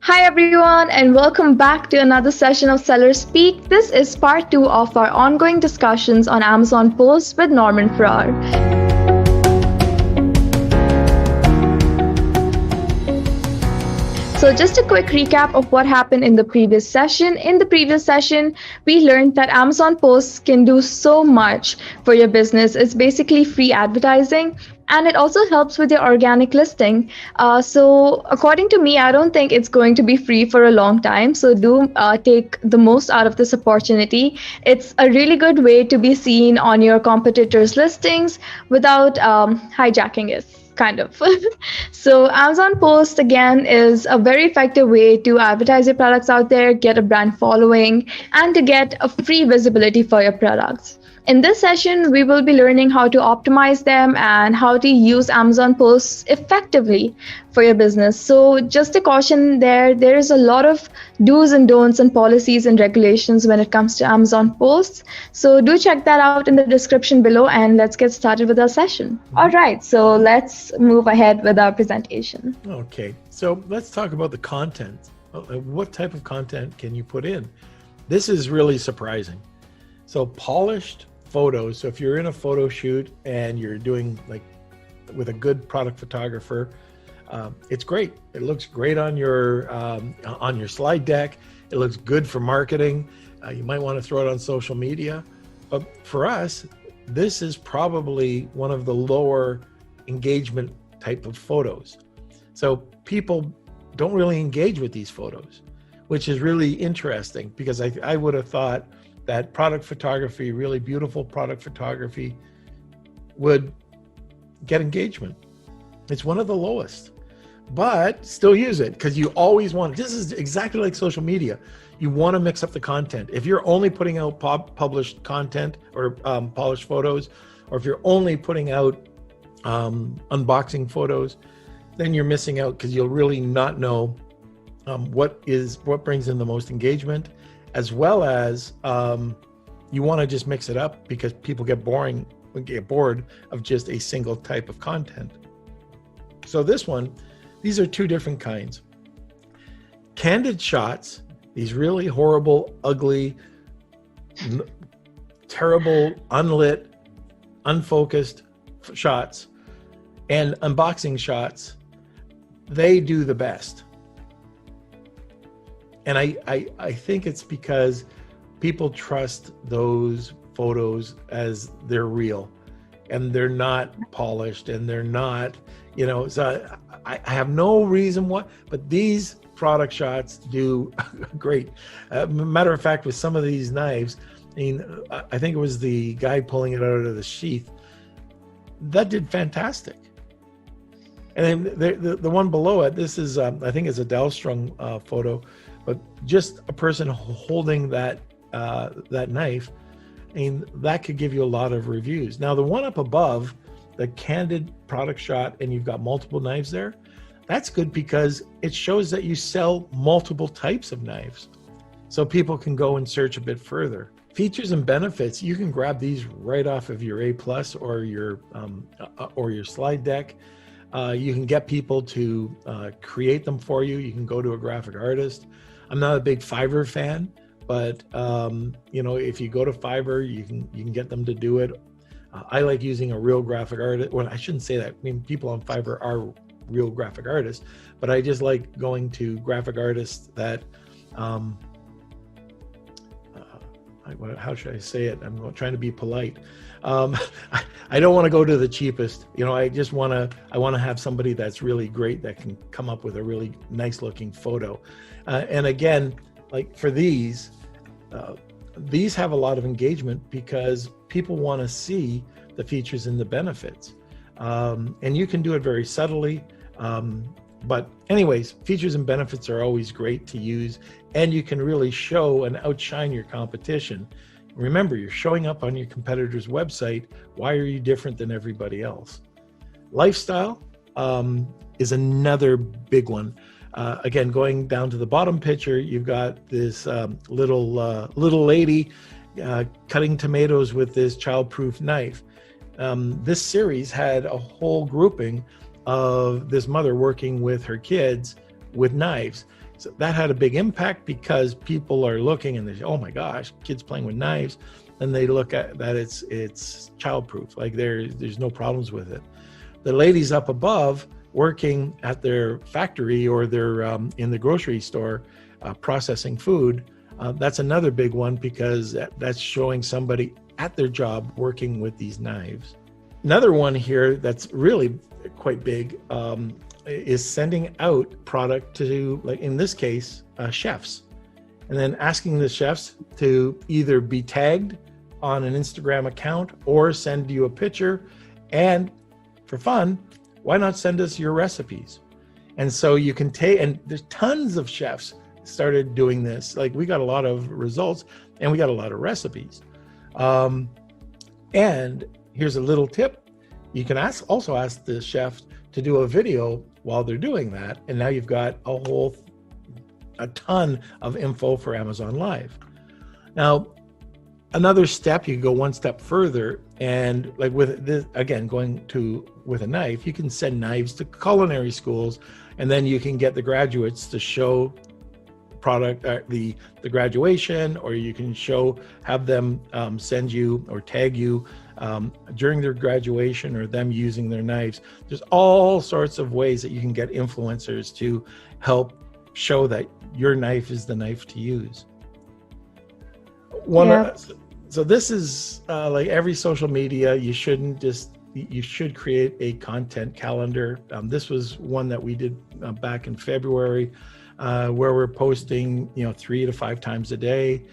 Hi everyone, and welcome back to another session of SellerSpeak. This is part 2 of our ongoing discussions on Amazon posts with Norman Farrar. So just a quick recap of what happened in the previous session. In the previous session, we learned that Amazon posts can do so much for your business. It's basically free advertising, and it also helps with your organic listing. So according to me, I don't think it's going to be free for a long time. So do take the most out of this opportunity. It's a really good way to be seen on your competitors' listings without hijacking it. Kind of. So Amazon Post, again, is a very effective way to advertise your products out there, get a brand following, and to get a free visibility for your products. In this session, we will be learning how to optimize them and how to use Amazon Posts effectively for your business. So just a caution there is a lot of do's and don'ts and policies and regulations when it comes to Amazon Posts. So do check that out in the description below, and let's get started with our session. All right, so let's move ahead with our presentation. Okay, so let's talk about the content. What type of content can you put in? This is really surprising. So polished photos. So if you're in a photo shoot and you're doing like with a good product photographer, it's great. It looks great on your slide deck. It looks good for marketing. You might want to throw it on social media. But for us, this is probably one of the lower engagement type of photos. So people don't really engage with these photos, which is really interesting because I would have thought that product photography, really beautiful product photography, would get engagement. It's one of the lowest, but still use it because you always want, this is exactly like social media. You want to mix up the content. If you're only putting out published content or polished photos, or if you're only putting out unboxing photos, then you're missing out because you'll really not know what brings in the most engagement, as well as you want to just mix it up because people get bored of just a single type of content. So these are two different kinds. Candid shots, these really horrible, ugly, terrible, unlit, unfocused shots, and unboxing shots, they do the best. And I think it's because people trust those photos as they're real and they're not polished and they're not, so I have no reason why, but these product shots do great. Matter of fact, with some of these knives, I think it was the guy pulling it out of the sheath, that did fantastic. And then the one below it, this is, I think it's a Dowstrung photo, but just a person holding that knife, that could give you a lot of reviews. Now, the one up above, the candid product shot, and you've got multiple knives there, that's good because it shows that you sell multiple types of knives. So people can go and search a bit further. Features and benefits, you can grab these right off of your A+ or your slide deck. You can get people to create them for you. You can go to a graphic artist. I'm not a big Fiverr fan, but if you go to Fiverr, you can get them to do it. I like using a real graphic artist. Well, I shouldn't say that. People on Fiverr are real graphic artists, but I just like going to graphic artists that, how should I say it? I'm trying to be polite. I don't want to go to the cheapest. I want to have somebody that's really great that can come up with a really nice looking photo. And again, like for these have a lot of engagement because people want to see the features and the benefits. And you can do it very subtly. But anyways, features and benefits are always great to use, and you can really show and outshine your competition. Remember, you're showing up on your competitor's website. Why are you different than everybody else? Lifestyle is another big one. Again, going down to the bottom picture, you've got this little lady cutting tomatoes with this childproof knife. This series had a whole grouping of this mother working with her kids with knives. So that had a big impact because people are looking and they say, oh my gosh, kids playing with knives. And they look at that it's childproof, like there's no problems with it. The ladies up above working at their factory or they're in the grocery store processing food, that's another big one because that's showing somebody at their job working with these knives. Another one here that's really quite big is sending out product to, like in this case, chefs, and then asking the chefs to either be tagged on an Instagram account or send you a picture, and for fun, why not send us your recipes? And so you can take, and there's tons of chefs started doing this. Like we got a lot of results and we got a lot of recipes. And here's a little tip. You can also ask the chef to do a video while they're doing that. And now you've got a ton of info for Amazon Live. Now, another step, you can go one step further, and like with this, again, with a knife, you can send knives to culinary schools, and then you can get the graduates to show product, the graduation, or you can have them send you or tag you during their graduation or them using their knives. There's all sorts of ways that you can get influencers to help show that your knife is the knife to use. So this is like every social media, you should create a content calendar. This was one that we did back in February, where we're posting 3 to 5 times a day.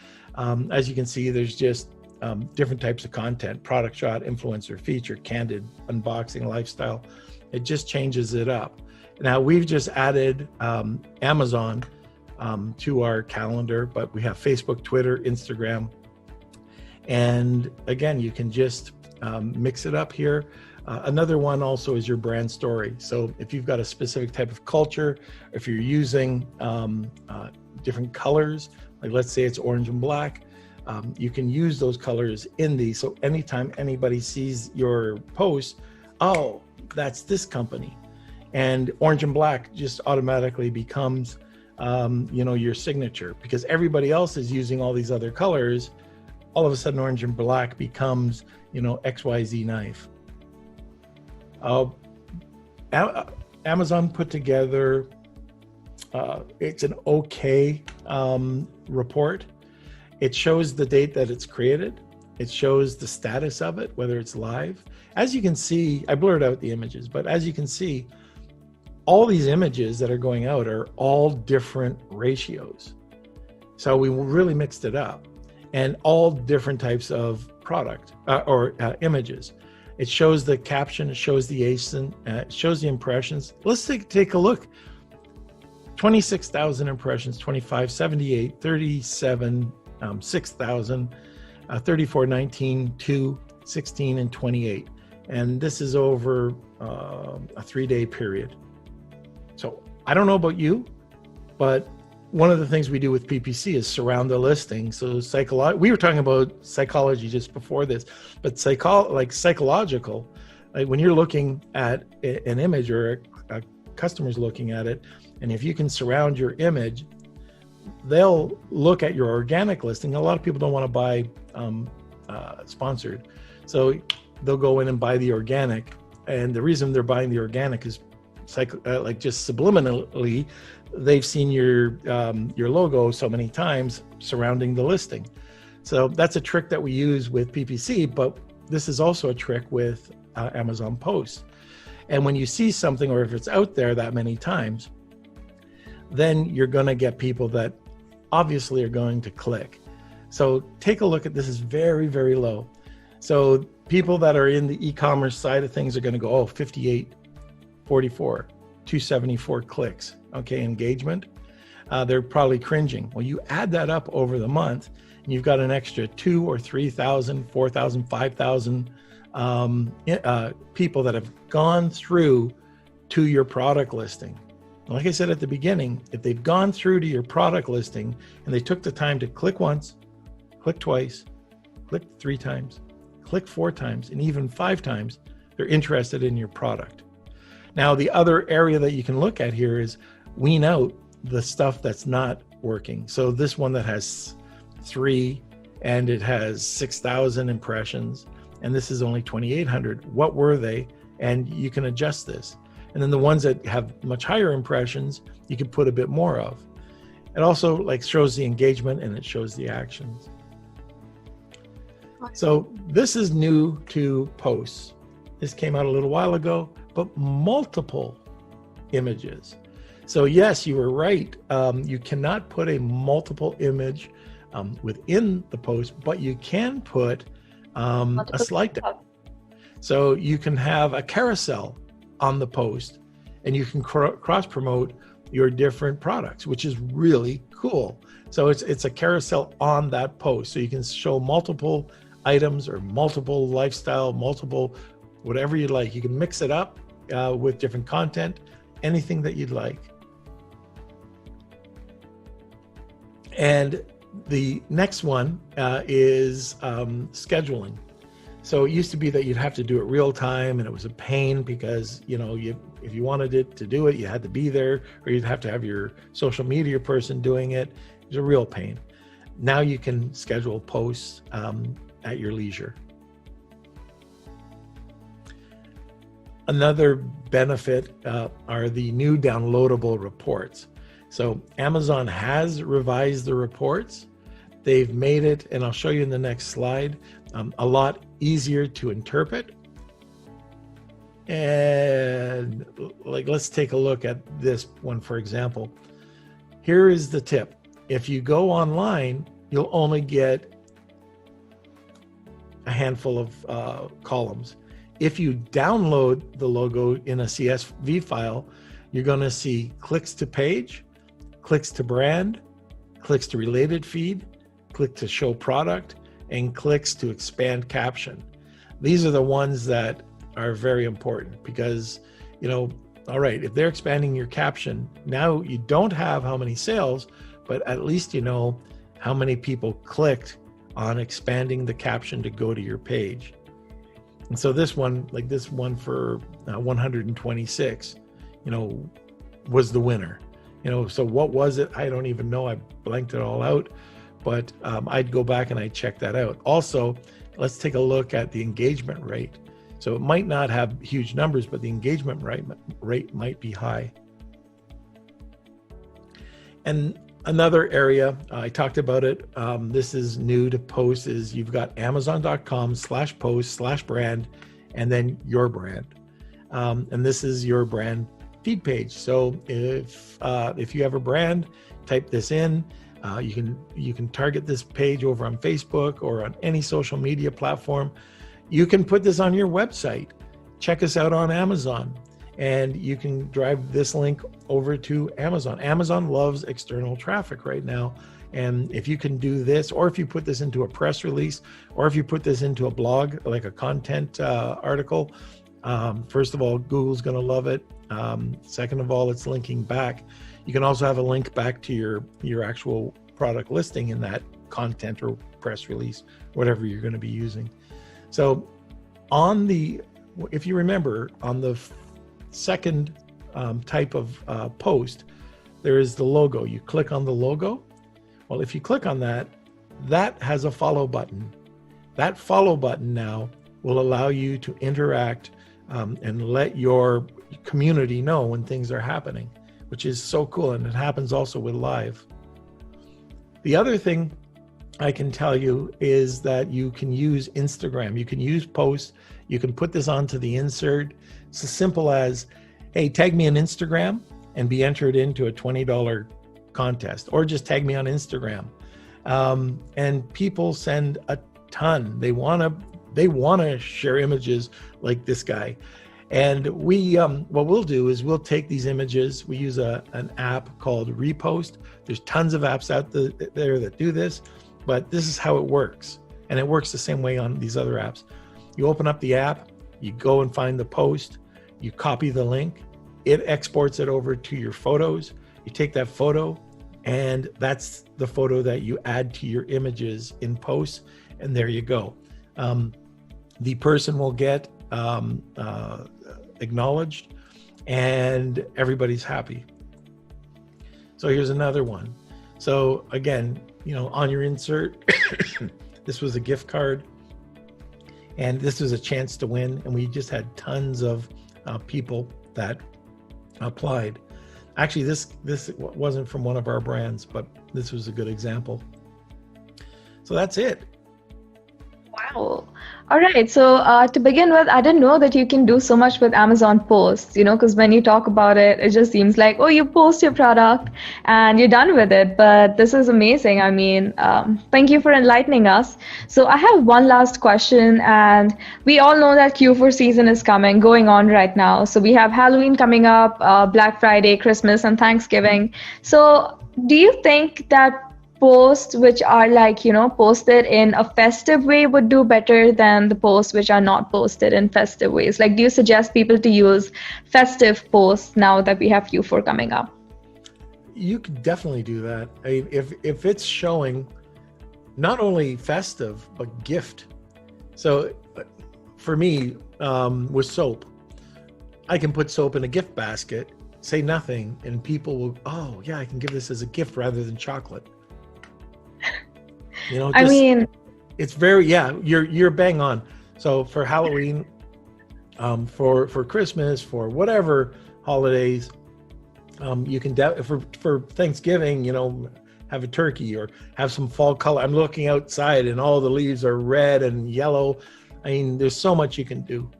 As you can see, there's just different types of content: product shot, influencer, feature, candid, unboxing, lifestyle. It just changes it up. Now we've just added Amazon to our calendar, but we have Facebook, Twitter, Instagram. And again, you can just mix it up here. Another one also is your brand story. So if you've got a specific type of culture, if you're using different colors, like let's say it's orange and black, you can use those colors in these. So anytime anybody sees your post, oh, that's this company. And orange and black just automatically becomes your signature, because everybody else is using all these other colors. All of a sudden, orange and black becomes, XYZ knife. Amazon put together, it's an okay report. It shows the date that it's created. It shows the status of it, whether it's live. As you can see, I blurred out the images, but as you can see, all these images that are going out are all different ratios. So we really mixed it up, and all different types of product or images. It shows the caption, it shows the ASIN, it shows the impressions. Let's take a look. 26,000 impressions, 25, 78, 37, 6,000, 34, 19, 2, 16, and 28. And this is over a 3-day period. So I don't know about you, but one of the things we do with PPC is surround the listing. So we were talking about psychology just before this, but psychological, like when you're looking at an image or a customer's looking at it, and if you can surround your image, they'll look at your organic listing. A lot of people don't want to buy sponsored, so they'll go in and buy the organic. And the reason they're buying the organic is just subliminally, they've seen your logo so many times surrounding the listing. So that's a trick that we use with PPC, but this is also a trick with Amazon Post. And when you see something, or if it's out there that many times, then you're going to get people that obviously are going to click. So take a look at this. Is very, very low. So people that are in the e-commerce side of things are going to go, 58, 44, 274 clicks. Okay, engagement. They're probably cringing. Well, you add that up over the month, and you've got an extra 2,000 or 3,000, 4,000, 5,000 people that have gone through to your product listing. Like I said at the beginning, if they've gone through to your product listing and they took the time to click once, click twice, click 3 times, click 4 times, and even 5 times, they're interested in your product. Now, the other area that you can look at here is wean out the stuff that's not working. So this one that has 3 and it has 6,000 impressions, and this is only 2,800. What were they? And you can adjust this. And then the ones that have much higher impressions, you can put a bit more of. It also like shows the engagement and it shows the actions. So this is new to posts. This came out a little while ago, but multiple images. So yes, you were right. You cannot put a multiple image within the post, but you can put a slide deck. So you can have a carousel on the post, and you can cross promote your different products, which is really cool. So it's a carousel on that post. So you can show multiple items or multiple lifestyle, multiple whatever you like. You can mix it up with different content, anything that you'd like. And the next one is scheduling. So it used to be that you'd have to do it real time, and it was a pain because, you know, if you wanted it to do it, you had to be there, or you'd have to have your social media person doing it. It was a real pain. Now you can schedule posts at your leisure. Another benefit are the new downloadable reports. So Amazon has revised the reports. They've made it, and I'll show you in the next slide, a lot easier to interpret. And like, let's take a look at this one, for example. Here is the tip. If you go online, you'll only get a handful of columns. If you download the logo in a CSV file, you're going to see clicks to page, clicks to brand, clicks to related feed, click to show product, and clicks to expand caption. These are the ones that are very important because, you know, all right, if they're expanding your caption, now you don't have how many sales, but at least you know how many people clicked on expanding the caption to go to your page. And so this one, like this one for 126, you know, was the winner. You know, so what was it? I don't even know. I blanked it all out, but I'd go back and I'd check that out. Also, let's take a look at the engagement rate. So it might not have huge numbers, but the engagement rate might be high. And another area, I talked about it, this is new to posts, is you've got amazon.com/post/brand and then your brand. And this is your brand feed page. So if you have a brand, type this in. You can target this page over on Facebook or on any social media platform. You can put this on your website. Check us out on Amazon, and you can drive this link over to Amazon. Amazon loves external traffic right now. And if you can do this, or if you put this into a press release, or if you put this into a blog, like a content article, first of all, Google's going to love it. Second of all, it's linking back. You can also have a link back to your actual product listing in that content or press release, whatever you're going to be using. So if you remember, on the second type of post, there is the logo. You click on the logo. Well, if you click on that, that has a follow button. That follow button now will allow you to interact and let your community know when things are happening, which is so cool. And it happens also with live. The other thing I can tell you is that you can use Instagram. You can use posts. You can put this onto the insert. It's as simple as, hey, tag me on Instagram and be entered into a $20 contest, or just tag me on Instagram. And people send a ton. They want to share images like this guy. And what we'll do is we'll take these images. We use an app called Repost. There's tons of apps out there that do this, but this is how it works. And it works the same way on these other apps. You open up the app, you go and find the post, you copy the link, it exports it over to your photos. You take that photo, and that's the photo that you add to your images in posts, and there you go. The person will get acknowledged, and everybody's happy. So here's another one. So again, on your insert, this was a gift card, and this was a chance to win. And we just had tons of people that applied. Actually, this wasn't from one of our brands, but this was a good example. So that's it. Wow. All right. So to begin with, I didn't know that you can do so much with Amazon posts, because when you talk about it, it just seems like, oh, you post your product and you're done with it. But this is amazing. I mean, thank you for enlightening us. So I have one last question, and we all know that Q4 season is going on right now. So we have Halloween coming up, Black Friday, Christmas, and Thanksgiving. So do you think that posts which are posted in a festive way would do better than the posts which are not posted in festive ways? Like, do you suggest people to use festive posts now that we have Q4 coming up? You could definitely do that. If it's showing not only festive, but gift. So for me, with soap, I can put soap in a gift basket, say nothing, and people will, oh yeah, I can give this as a gift rather than chocolate. It's very, you're bang on. So for Halloween, for Christmas, for whatever holidays, you can for Thanksgiving, have a turkey or have some fall color. I'm looking outside and all the leaves are red and yellow. I mean, there's so much you can do.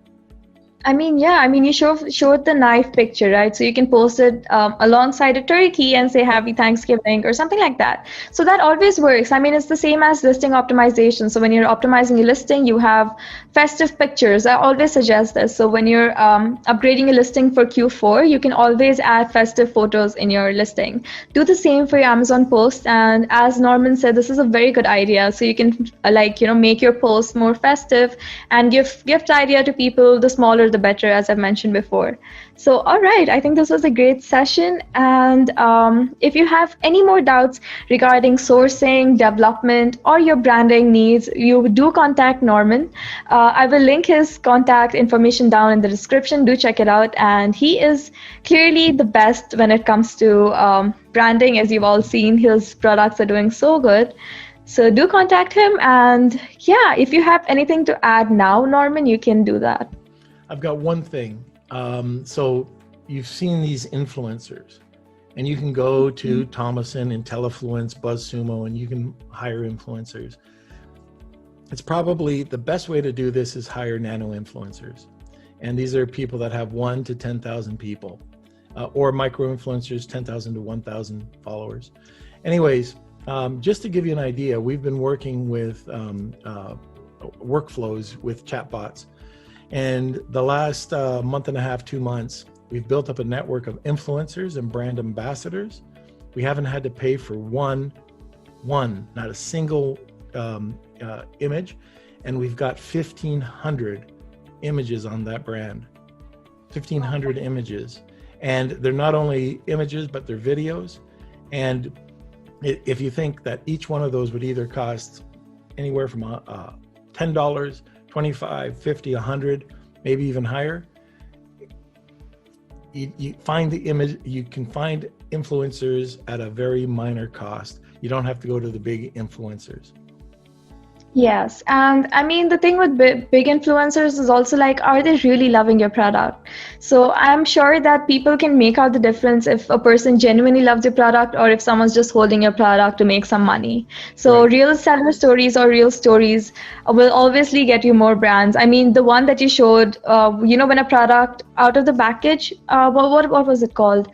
You showed the knife picture, right? So you can post it alongside a turkey and say Happy Thanksgiving or something like that. So that always works. It's the same as listing optimization. So when you're optimizing your listing, you have festive pictures. I always suggest this. So when you're upgrading a listing for Q4, you can always add festive photos in your listing. Do the same for your Amazon post. And as Norman said, this is a very good idea. So you can make your post more festive and give gift idea to people. The smaller the better, as I've mentioned before. So, all right, I think this was a great session. And if you have any more doubts regarding sourcing, development, or your branding needs, you do contact Norman. I will link his contact information down in the description. Do check it out. And he is clearly the best when it comes to branding. As you've all seen, his products are doing so good. So do contact him. And yeah, if you have anything to add now, Norman, you can do that. I've got one thing. So you've seen these influencers, and you can go to Thomason, IntelliFluence, BuzzSumo, and you can hire influencers. It's probably the best way to do this is hire nano influencers. And these are people that have 1 to 10,000 people, or micro influencers, 10,000 to 1,000 followers. Anyways, just to give you an idea, we've been working with workflows with chatbots. And the last month and a half, 2 months, we've built up a network of influencers and brand ambassadors. We haven't had to pay for one, not a single image. And we've got 1,500 images on that brand, 1,500 images. And they're not only images, but they're videos. And if you think that each one of those would either cost anywhere from $10, 25, 50, 100, maybe even higher. You find the image, you can find influencers at a very minor cost. You don't have to go to the big influencers. Yes. And the thing with big influencers is also are they really loving your product? So I'm sure that people can make out the difference if a person genuinely loves your product or if someone's just holding your product to make some money. So right. Real seller stories or real stories will obviously get you more brands. The one that you showed, when a product out of the package, what was it called?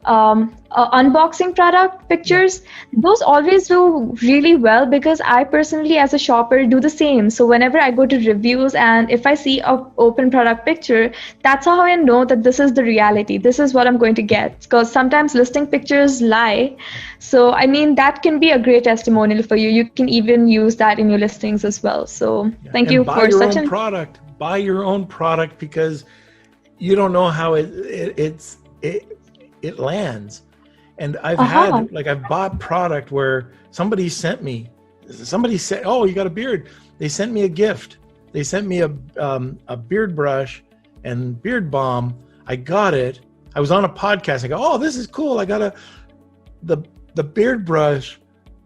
Unboxing product pictures, those always do really well because I personally as a shopper do the same. So whenever I go to reviews and if I see a open product picture, that's how I know that this is the reality. This is what I'm going to get, because sometimes listing pictures lie. So that can be a great testimonial for you. You can even use that in your listings as well. So thank you for such a product. Buy your own product because you don't know how it lands. And I've I've bought product where somebody said, oh, you got a beard. They sent me a gift. They sent me a beard brush and beard balm. I got it. I was on a podcast. I go, oh, this is cool. the beard brush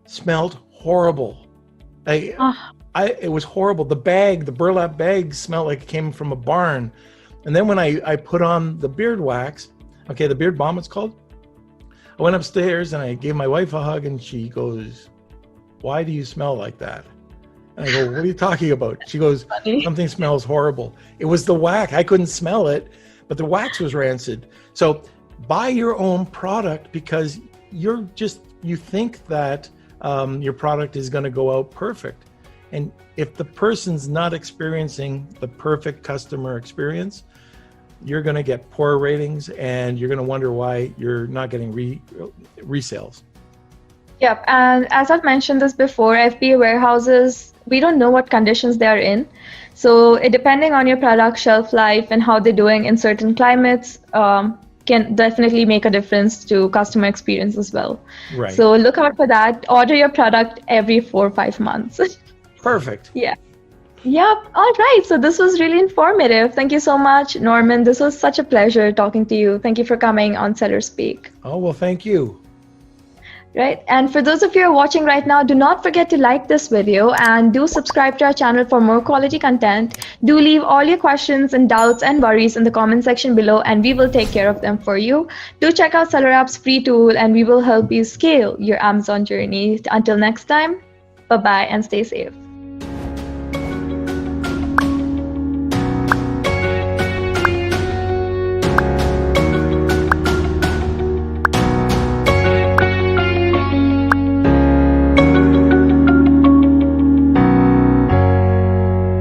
smelled horrible. It was horrible. The burlap bag smelled like it came from a barn. And then when I put on the beard wax, okay, the beard balm it's called, I went upstairs and I gave my wife a hug and she goes, "Why do you smell like that?" And I go, "What are you talking about?" She goes, "Something smells horrible." It was the wax. I couldn't smell it, but the wax was rancid. So buy your own product because you think that your product is going to go out perfect. And if the person's not experiencing the perfect customer experience, you're going to get poor ratings and you're going to wonder why you're not getting resales. Yep. And as I've mentioned this before, FBA warehouses, we don't know what conditions they are in. So depending on your product shelf life and how they're doing in certain climates, can definitely make a difference to customer experience as well. Right. So look out for that. Order your product every 4 or 5 months. Perfect. Yeah. Yep. All right. So this was really informative. Thank you so much, Norman. This was such a pleasure talking to you. Thank you for coming on SellerSpeak. Oh, well, thank you. Right. And for those of you who are watching right now, do not forget to like this video and do subscribe to our channel for more quality content. Do leave all your questions and doubts and worries in the comment section below and we will take care of them for you. Do check out SellerApp's free tool and we will help you scale your Amazon journey. Until next time, bye-bye and stay safe.